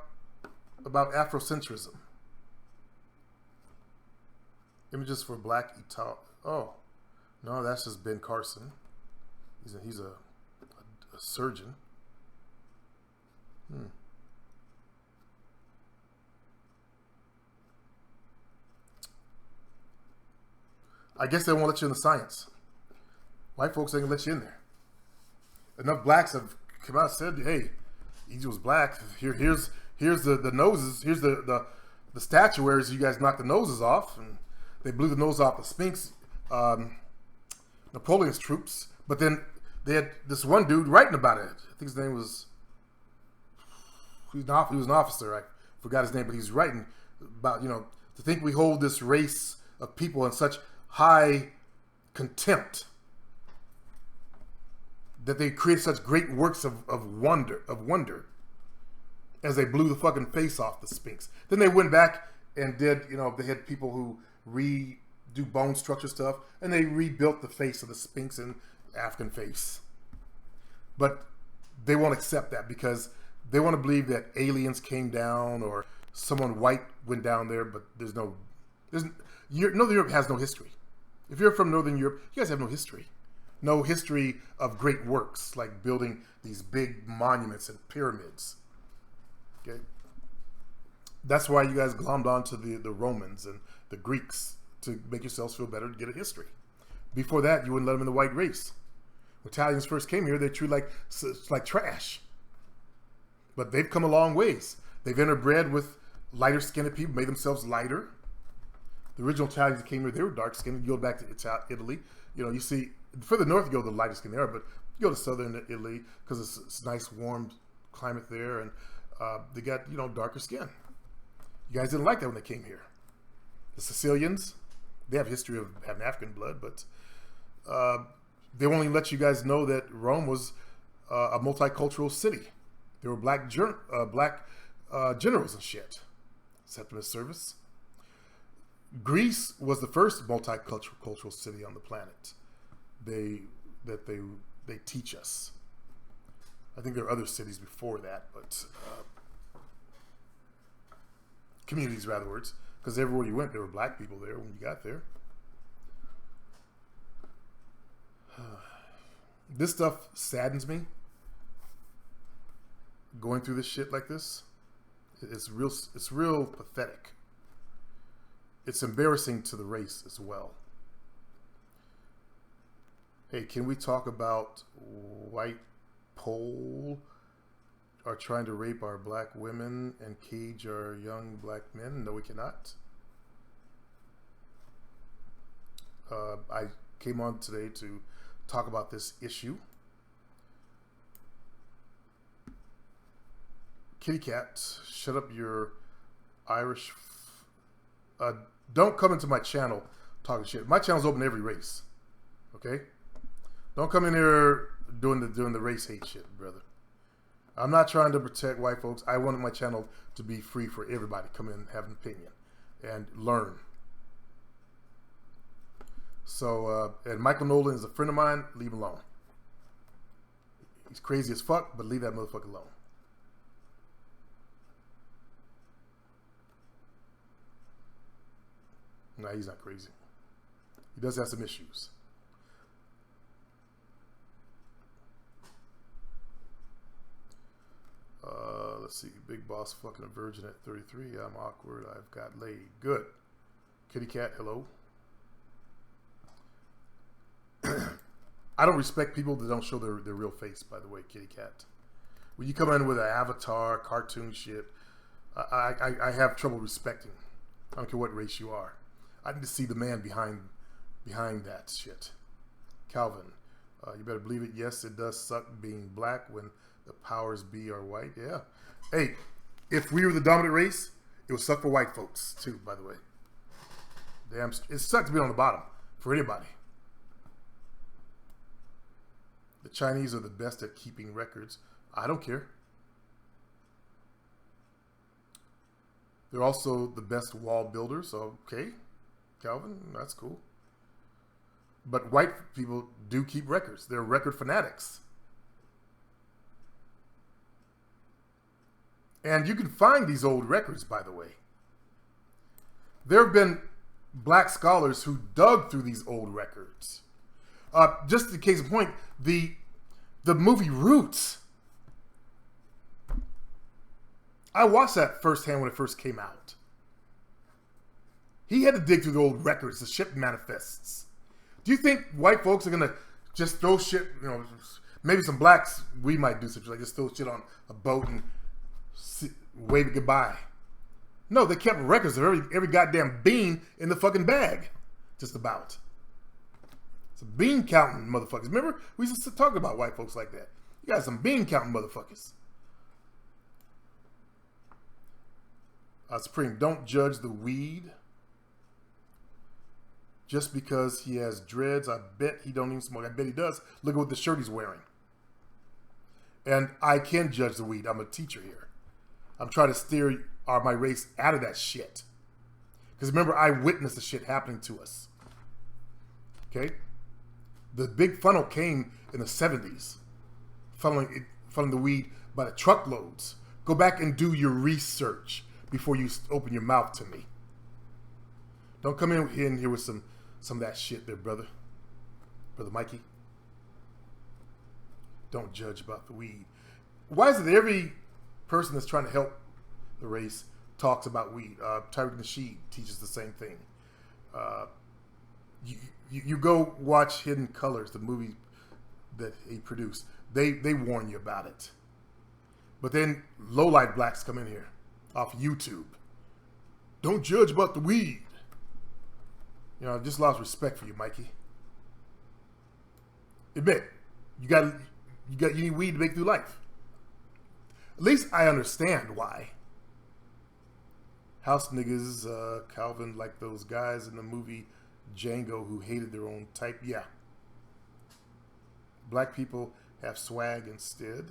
about Afrocentrism. Images for Black Ital. Oh, no, that's just Ben Carson. He's a surgeon. I guess they won't let you in the science. White folks ain't gonna let you in there. Enough blacks have come out and said, "Hey, Egypt was black. Here's the noses. Here's the statuaries. You guys knocked the noses off, and they blew the nose off the Sphinx, Napoleon's troops. But then they had this one dude writing about it. I think his name was. He was an officer. I forgot his name, but he's writing about, to think we hold this race of people in such high contempt, that they create such great works of wonder as they blew the fucking face off the Sphinx. Then they went back and did, they had people who redo bone structure stuff, and they rebuilt the face of the Sphinx in African face. But they won't accept that because they want to believe that aliens came down or someone white went down there, but Northern Europe has no history. If you're from Northern Europe, you guys have no history. No history of great works like building these big monuments and pyramids. Okay, that's why you guys glommed onto the Romans and the Greeks to make yourselves feel better to get a history. Before that, you wouldn't let them in the white race. When Italians first came here, they treated like trash. But they've come a long ways. They've interbred with lighter skinned people, made themselves lighter. The original Italians that came here, they were dark skinned. You go back to Italy, you see. Further north you go, the lighter skin there, but you go to southern Italy because it's nice, warm climate there, and they got darker skin. You guys didn't like that when they came here. The Sicilians, they have a history of having African blood, but they won't even let you guys know that Rome was a multicultural city. There were black generals and shit. Septimus Service. Greece was the first multicultural city on the planet. They teach us. I think there are other cities before that, but communities, rather words, because everywhere you went, there were black people there when you got there. This stuff saddens me. Going through this shit like this, it's real pathetic. It's embarrassing to the race as well. Hey, can we talk about white pole are trying to rape our black women and cage our young black men? No, we cannot. I came on today to talk about this issue. Kitty cat, shut up your Irish. Don't come into my channel talking shit. My channel's open to every race. Okay? Don't come in here doing the race hate shit, brother. I'm not trying to protect white folks. I wanted my channel to be free for everybody. Come in, have an opinion, and learn. So, and Michael Nolan is a friend of mine. Leave him alone. He's crazy as fuck, but leave that motherfucker alone. No, he's not crazy. He does have some issues. Let's see. Big boss fucking a virgin at 33. I'm awkward. I've got laid. Good. Kitty cat, hello. I don't respect people that don't show their real face, by the way, kitty cat. When you come in with an avatar, cartoon shit, I have trouble respecting. I don't care what race you are. I need to see the man behind that shit. Calvin, you better believe it. Yes, it does suck being black when the powers be are white. Yeah. Hey, if we were the dominant race, it would suck for white folks too, by the way. Damn, it sucks to be on the bottom for anybody. The Chinese are the best at keeping records. I don't care. They're also the best wall builders. Okay, Calvin, that's cool. But white people do keep records. They're record fanatics. And you can find these old records, by the way. There have been black scholars who dug through these old records. Just in case of point, the movie Roots. I watched that firsthand when it first came out. He had to dig through the old records, the ship manifests. Do you think white folks are gonna just throw shit? You know, maybe some blacks, we might do something like just throw shit on a boat and wave it goodbye. No, they kept records of every goddamn bean in the fucking bag, just about. It's a bean counting motherfuckers. Remember, we used to talk about white folks like that. You got some bean counting motherfuckers. Supreme, don't judge the weed just because he has dreads. I bet he don't even smoke. I bet he does. Look at what the shirt he's wearing. And I can judge the weed. I'm a teacher here. I'm trying to steer my race out of that shit. Because remember, I witnessed the shit happening to us. Okay? The big funnel came in the 70s. Funneling the weed by the truckloads. Go back and do your research before you open your mouth to me. Don't come in here with some of that shit there, brother. Brother Mikey. Don't judge about the weed. Why is it that every person that's trying to help the race talks about weed? Tariq Nasheed teaches the same thing. You go watch Hidden Colors, the movie that he produced. They warn you about it. But then low-life blacks come in here off YouTube. Don't judge about the weed. You know, I've just lost respect for you, Mikey. Admit, you need weed to make through life. At least I understand why. House niggas, Calvin, like those guys in the movie Django who hated their own type. Yeah. Black people have swag instead.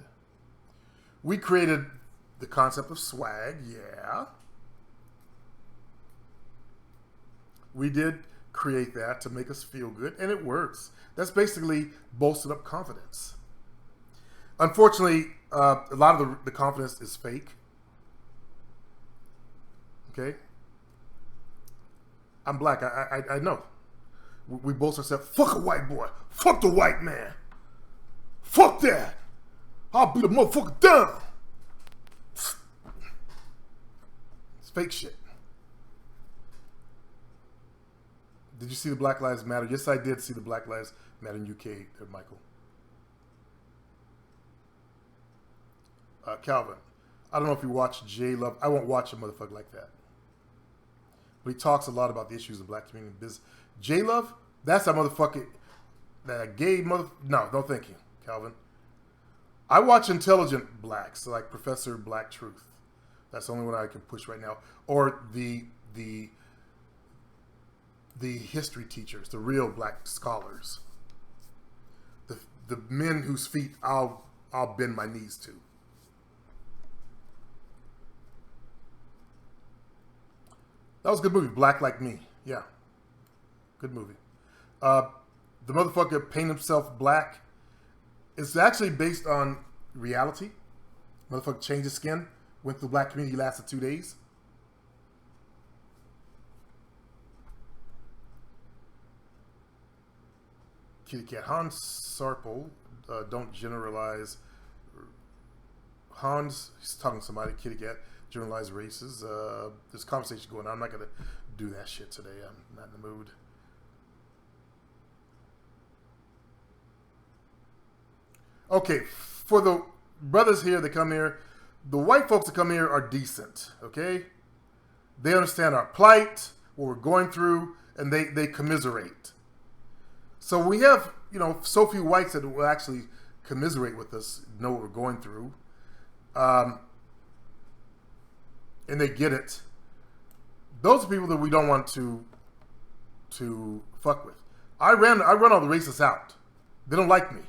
We created the concept of swag, yeah. We did create that to make us feel good, and it works. That's basically bolstered up confidence. Unfortunately, a lot of the confidence is fake. Okay? I'm black, I know. We boast ourselves, fuck a white boy, fuck the white man. Fuck that. I'll beat a motherfucker down. It's fake shit. Did you see the Black Lives Matter? Yes, I did see the Black Lives Matter in UK there, Michael. Calvin, I don't know if you watch J Love. I won't watch a motherfucker like that. But he talks a lot about the issues of the black community and business. J Love, that's a motherfucker, that gay mother. No thank you, Calvin. I watch intelligent blacks like Professor Black Truth. That's the only one I can push right now. Or the history teachers, the real black scholars, the men whose feet I'll bend my knees to. That was a good movie, Black Like Me. Yeah, good movie. The motherfucker paint himself black. It's actually based on reality. Motherfucker changed his skin, went through the black community, lasted 2 days. Kitty cat. Hans Sarpel, don't generalize. Hans, he's talking to somebody, kitty cat, generalize races. There's a conversation going on. I'm not going to do that shit today. I'm not in the mood. Okay, for the brothers here that come here, the white folks that come here are decent, okay? They understand our plight, what we're going through, and they commiserate. So we have, so few whites that will actually commiserate with us, know what we're going through. And they get it. Those are people that we don't want to fuck with. I run all the racists out. They don't like me.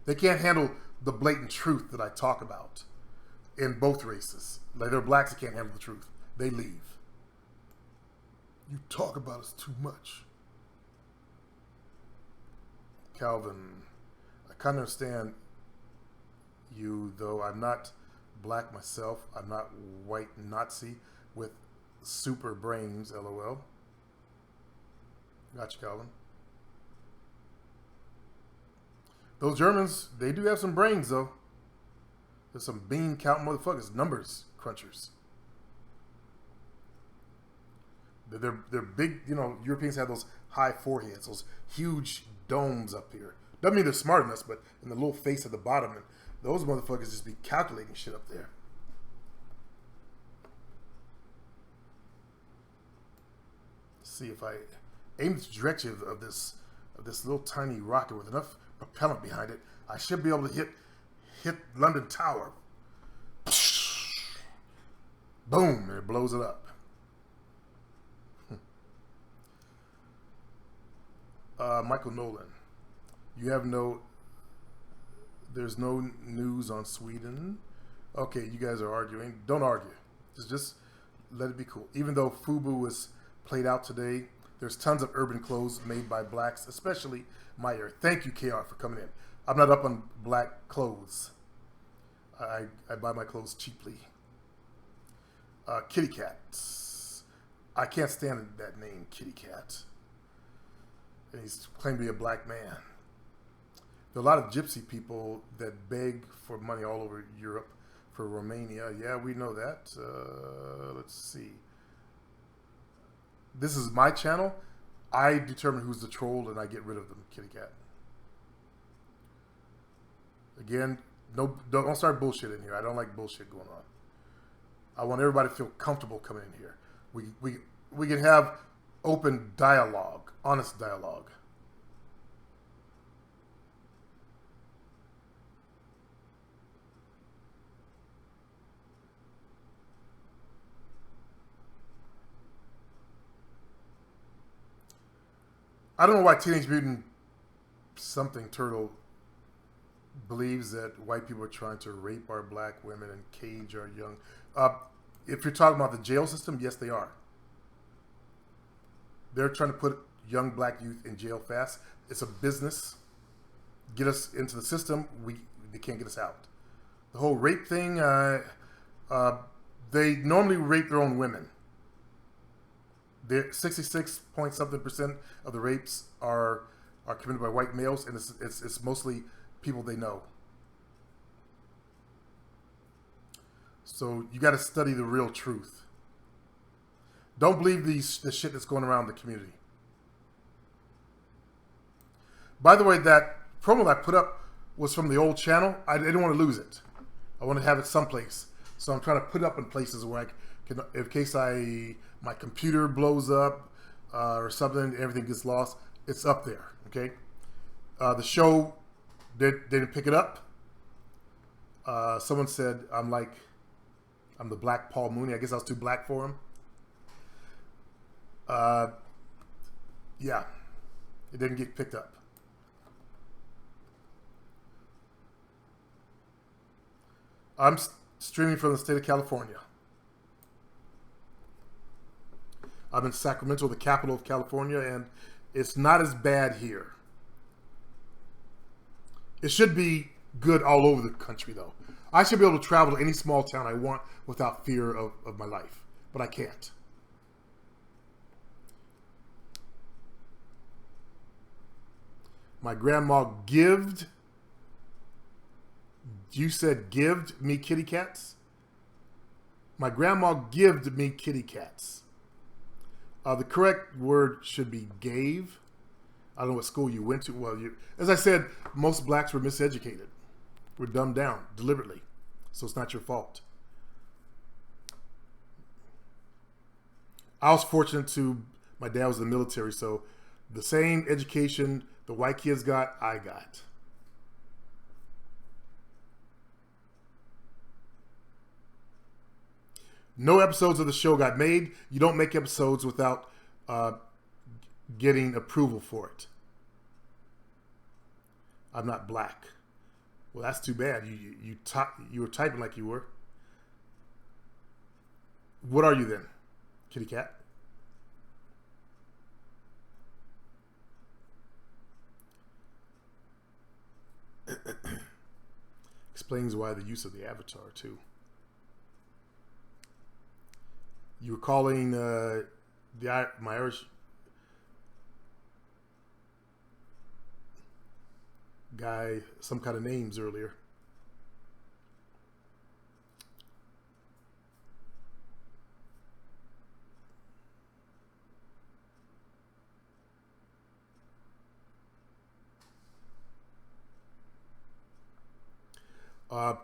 They can't handle the blatant truth that I talk about in both races. Like, they're blacks that can't handle the truth. They leave. You talk about us too much. Calvin, I kind of understand you, though I'm not black myself. I'm not white Nazi with super brains, LOL. Gotcha, Calvin. Those Germans, they do have some brains, though. There's some bean counting motherfuckers, numbers crunchers. They're big, you know, Europeans have those high foreheads, those huge domes up here. Doesn't mean they're smart enough, but in the little face at the bottom, and those motherfuckers just be calculating shit up there. Let's see if I aim the trajectory of this little tiny rocket with enough propellant behind it, I should be able to hit London Tower. Boom, and it blows it up. Michael Nolan, there's no news on Sweden. Okay, you guys are arguing. Don't argue. Just let it be cool. Even though FUBU was played out today, there's tons of urban clothes made by blacks, especially my area. Thank you, KR, for coming in. I'm not up on black clothes. I buy my clothes cheaply. Kitty Cat. I can't stand that name, Kitty Cat. And he's claimed to be a black man. There are a lot of gypsy people that beg for money all over Europe, for Romania. Yeah, we know that. Let's see. This is my channel. I determine who's the troll and I get rid of them, Kitty Cat. Again, don't start bullshit in here. I don't like bullshit going on. I want everybody to feel comfortable coming in here. We can have open dialogue, honest dialogue. I don't know why Teenage Mutant something Turtle believes that white people are trying to rape our black women and cage our young. If you're talking about the jail system, yes, they are. They're trying to put young black youth in jail fast. It's a business. Get us into the system. They can't get us out. The whole rape thing, they normally rape their own women. 66 point something percent of the rapes are committed by white males, and it's mostly people they know. So you got to study the real truth. Don't believe the shit that's going around the community. By the way, that promo that I put up was from the old channel. I didn't want to lose it. I want to have it someplace. So I'm trying to put it up in places where I can, in case my computer blows up or something, everything gets lost, it's up there, okay? The show didn't pick it up. Someone said I'm the black Paul Mooney. I guess I was too black for him. Yeah, it didn't get picked up. I'm streaming from the state of California. I'm in Sacramento, the capital of California, and it's not as bad here. It should be good all over the country, though. I should be able to travel to any small town I want without fear of my life, but I can't. My grandma gived. You said gived me kitty cats? My grandma gived me kitty cats. The correct word should be gave. I don't know what school you went to. Well, as I said, most blacks were miseducated. We're dumbed down deliberately. So it's not your fault. I was fortunate my dad was in the military, so the same education the white kids got, I got. No episodes of the show got made. You don't make episodes without getting approval for it. I'm not black. Well, that's too bad. You were typing like you were. What are you then, kitty cat? Explains why the use of the avatar too. You were calling my Irish guy some kind of names earlier.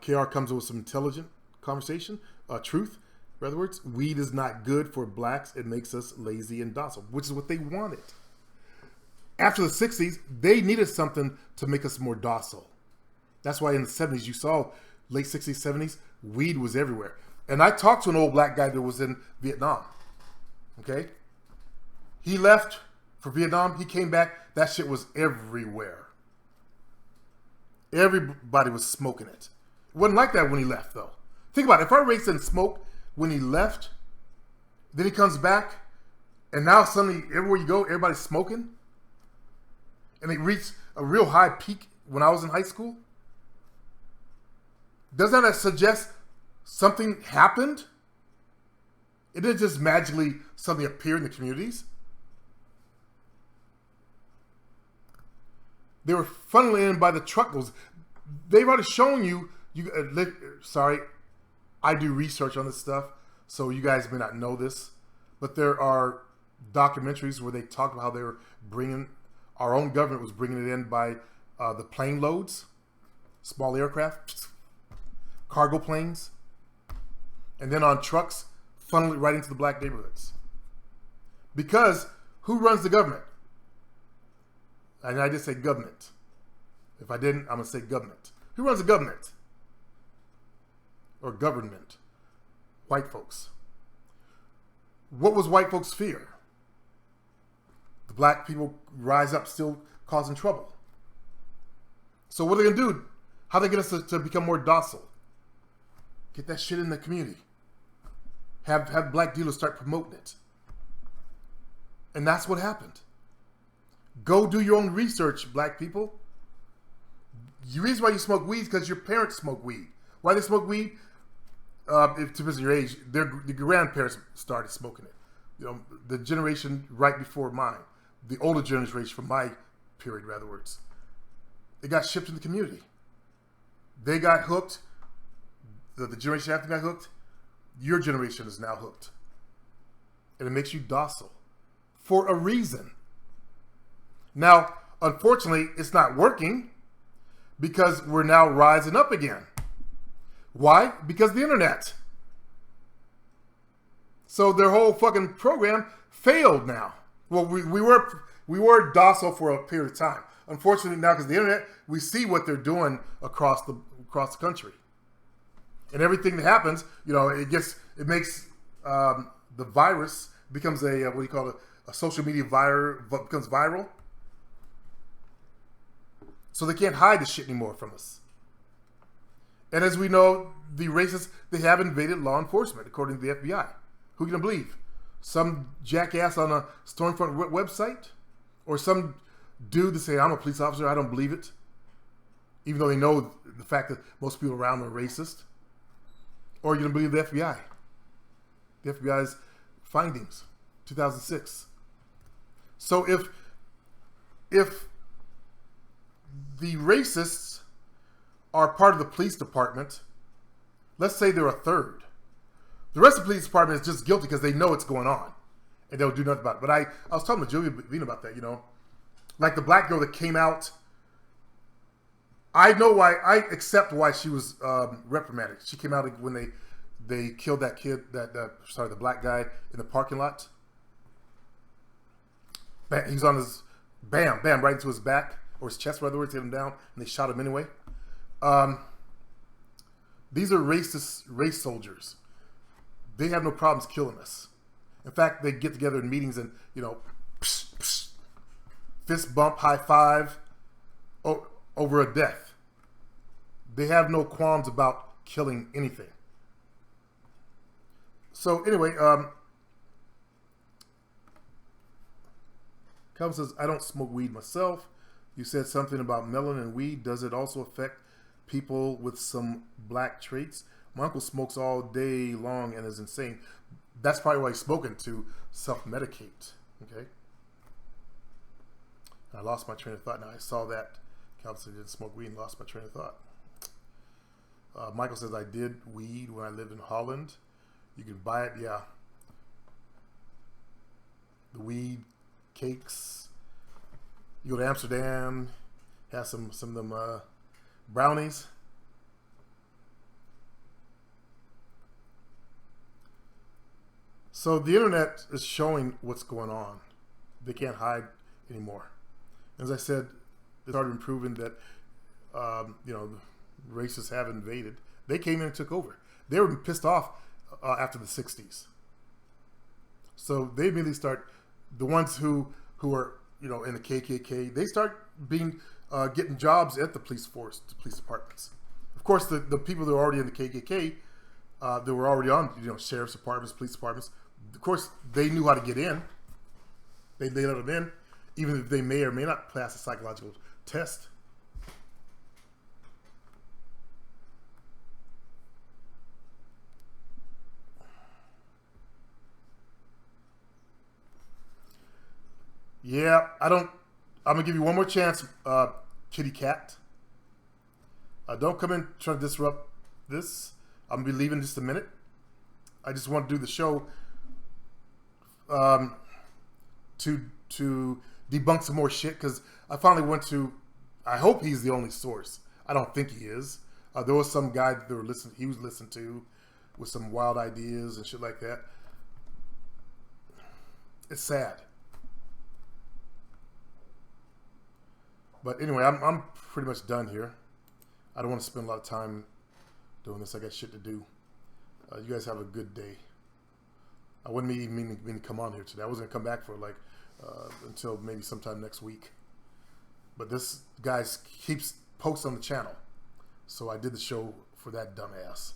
KR comes up with some intelligent conversation, truth. In other words, weed is not good for blacks. It makes us lazy and docile, which is what they wanted. After the 60s, they needed something to make us more docile. That's why in the 70s, you saw late 60s, 70s, weed was everywhere. And I talked to an old black guy that was in Vietnam. Okay? He left for Vietnam. He came back. That shit was everywhere. Everybody was smoking it. It wasn't like that when he left, though. Think about it. If our race didn't smoke when he left, then he comes back, and now suddenly everywhere you go, everybody's smoking, and it reached a real high peak when I was in high school. Doesn't that suggest something happened? It didn't just magically suddenly appear in the communities. They were funneling in by the truckloads. They've already shown you. Sorry, I do research on this stuff, so you guys may not know this, but there are documentaries where they talk about how they were bringing, our own government was bringing it in by the plane loads, small aircraft, cargo planes, and then on trucks, funneling right into the black neighborhoods. Because who runs the government? And I just say government. If I didn't, I'm going to say government. Who runs the government? Or government? White folks. What was white folks' fear? The black people rise up still causing trouble. So what are they going to do? How are they get us to become more docile? Get that shit in the community. Have black dealers start promoting it. And that's what happened. Go do your own research, black people. The reason why you smoke weed is because your parents smoke weed. Why they smoke weed? If to your age, their grandparents started smoking it. You know, the generation right before mine, the older generation from my period, rather words, it got shipped in the community. They got hooked. The generation after got hooked. Your generation is now hooked, and it makes you docile for a reason. Now, unfortunately, it's not working because we're now rising up again. Why? Because of the internet. So their whole fucking program failed now. Well, we were docile for a period of time. Unfortunately, now because of the internet, we see what they're doing across the country, and everything that happens, you know, it makes the virus becomes a what do you call it? A social media becomes viral. So they can't hide the shit anymore from us. And as we know, the racists, they have invaded law enforcement, according to the FBI. Who can believe? Some jackass on a Stormfront website? Or some dude that say, I'm a police officer, I don't believe it. Even though they know the fact that most people around them are racist. Or are you going to believe the FBI? The FBI's findings, 2006. So if the racists are part of the police department, let's say they're a third. The rest of the police department is just guilty because they know it's going on and they'll do nothing about it. But I was talking to Julia Bean about that, you know, like the black girl that came out. I know why, I accept why she was reprimanded. She came out when they killed that kid, the black guy in the parking lot. He's on his, bam, right into his back. Or his chest, in other words, hit him down, and they shot him anyway. These are racist race soldiers. They have no problems killing us. In fact, they get together in meetings and, you know, fist bump, high five over a death. They have no qualms about killing anything. So anyway, Calvin says, I don't smoke weed myself. You said something about melon and weed. Does it also affect people with some black traits? My uncle smokes all day long and is insane. That's probably why he's smoking, to self-medicate. Okay. I lost my train of thought. Now I saw that Calvin said he didn't smoke weed and lost my train of thought. Michael says, I did weed when I lived in Holland. You could buy it, yeah. The weed cakes. You go to Amsterdam, have some of them brownies. So the internet is showing what's going on. They can't hide anymore. As I said, they started improving that, you know, racists have invaded. They came in and took over. They were pissed off after the 60s. So they immediately start, the ones who are, you know, in the KKK, they start being, getting jobs at the police force, the police departments. Of course, the people that were already in the KKK, that were already on, you know, sheriff's departments, police departments, of course, they knew how to get in. They let them in, even if they may or may not pass a psychological test. Yeah, I'm gonna give you one more chance, kitty cat. Don't come in trying to disrupt this. I'm gonna be leaving in just a minute. I just want to do the show to debunk some more shit, because I finally went to, I hope he's the only source. I don't think he is. There was some guy that he was listening to with some wild ideas and shit like that. It's sad. But anyway, I'm pretty much done here. I don't want to spend a lot of time doing this. I got shit to do. You guys have a good day. I wasn't even meaning to come on here today. I was going to come back for like until maybe sometime next week. But this guy keeps posting on the channel. So I did the show for that dumbass.